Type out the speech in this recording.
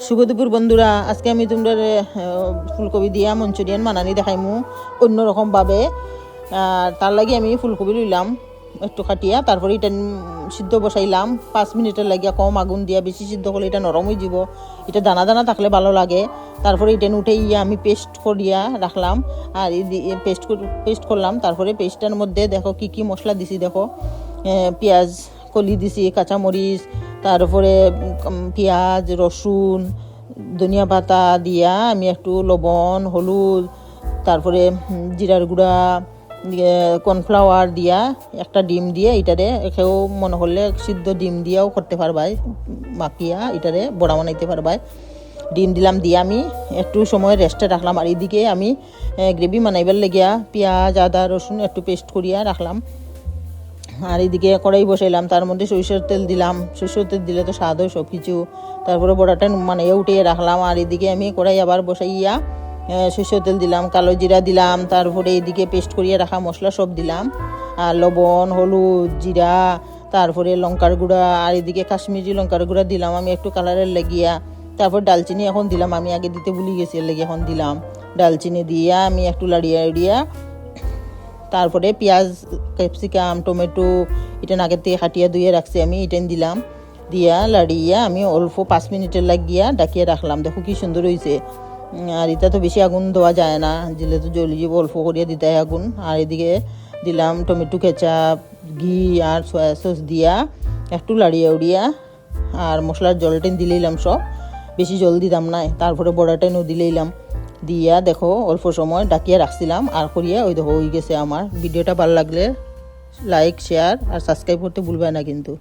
শুভ দুপুর বন্ধুরা, আজকে আমি তোমরা ফুলকপি দিয়া মঞ্চুরিয়ান বানানি দেখাইমু অন্যরকম ভাবে। তার লাগে আমি ফুলকপি লইলাম একটু কাটিয়া, তারপরে এটা সিদ্ধ বসাইলাম 5 মিনিটের লাগিয়া, কম আগুন দিয়া। বেশি সিদ্ধ করলে এটা নরম হয়ে যাব, এটা দানা দানা থাকলে ভালো লাগে। তারপরে এটা উঠে আমি পেস্ট করিয়া রাখলাম, আর পেস্ট করলাম। তারপরে পেস্টের মধ্যে দেখো কি কি মশলা দিছি, দেখো পেঁয়াজ কলি দিছি, কাঁচামরিচ, তারপরে পেঁয়াজ, রসুন, ধনিয়া পাতা দিয়া আমি একটু লবণ, হলুদ, তারপরে জিরার গুঁড়া, কর্নফ্লাওয়ার দিয়া একটা ডিম দিয়ে এটারে কেউ মনে করলে সিদ্ধ ডিম দিয়াও করতে পারবাই, মাখিয়া এটারে বড়া বানাইতে পারবাই। ডিম দিলাম, দিয়ে আমি একটু সময় রেস্টে রাখলাম। আর এদিকে আমি গ্রেভি বানাইবার লেগিয়া পেঁয়াজ, আদা, রসুন একটু পেস্ট করিয়া রাখলাম। আর এদিকে কড়াই বসাইলাম, তার মধ্যে সরিষার তেল দিলাম। সরিষার তেল দিলে তো স্বাদ হয় সব কিছু। তারপরে বড়াটা উঠিয়ে রাখলাম। আর এদিকে আমি কড়াই আবার বসাইয়া সরিষার তেল দিলাম, কালো জিরা দিলাম, তারপরে এদিকে পেস্ট করিয়া রাখা মশলা সব দিলাম, আর লবণ, হলুদ, জিরা, তারপরে লঙ্কার গুঁড়া, আর এদিকে কাশ্মীরি লঙ্কার গুঁড়া দিলাম আমি একটু কালারের লাগিয়া। তারপর ডালচিনি এখন দিলাম, আমি আগে দিতে ভুলে গেছি, লেগে এখন দিলাম। ডালচিনি দিয়া আমি একটু লাড়িয়া তারপরে পেঁয়াজ, ক্যাপসিকাম, টমেটো এটা আগের থেকে কাটিয়া ধুয়ে রাখছি আমি, এটা দিলাম। দিয়া লাড়িয়া আমি অল্প 5 মিনিটের লাগিয়া ডাকিয়ে রাখলাম। দেখো কি সুন্দর হয়েছে। আর এটা তো বেশি আগুন দেওয়া যায় না, দিলে তো জ্বলি যাব, অল্প করিয়া দিতে হয় আগুন। আর এদিকে দিলাম টমেটো কেচাপ, ঘি আর সয়া সস দিয়া একটু লাড়িয়া উড়িয়া, আর মশলার জলটা দিলেইলাম সব, বেশি জল দিতাম না। তারপরে বড়াটা দিলেইলাম, দিয়া দেখো অল্প সময় ডাকিয়ে রাখছিলাম। আর করিয়া ওই দেখো হয়ে গেছে আমার। ভিডিওটা ভালো লাগলে লাইক, শেয়ার আর সাবস্ক্রাইব করতে ভুলবে না কিন্তু।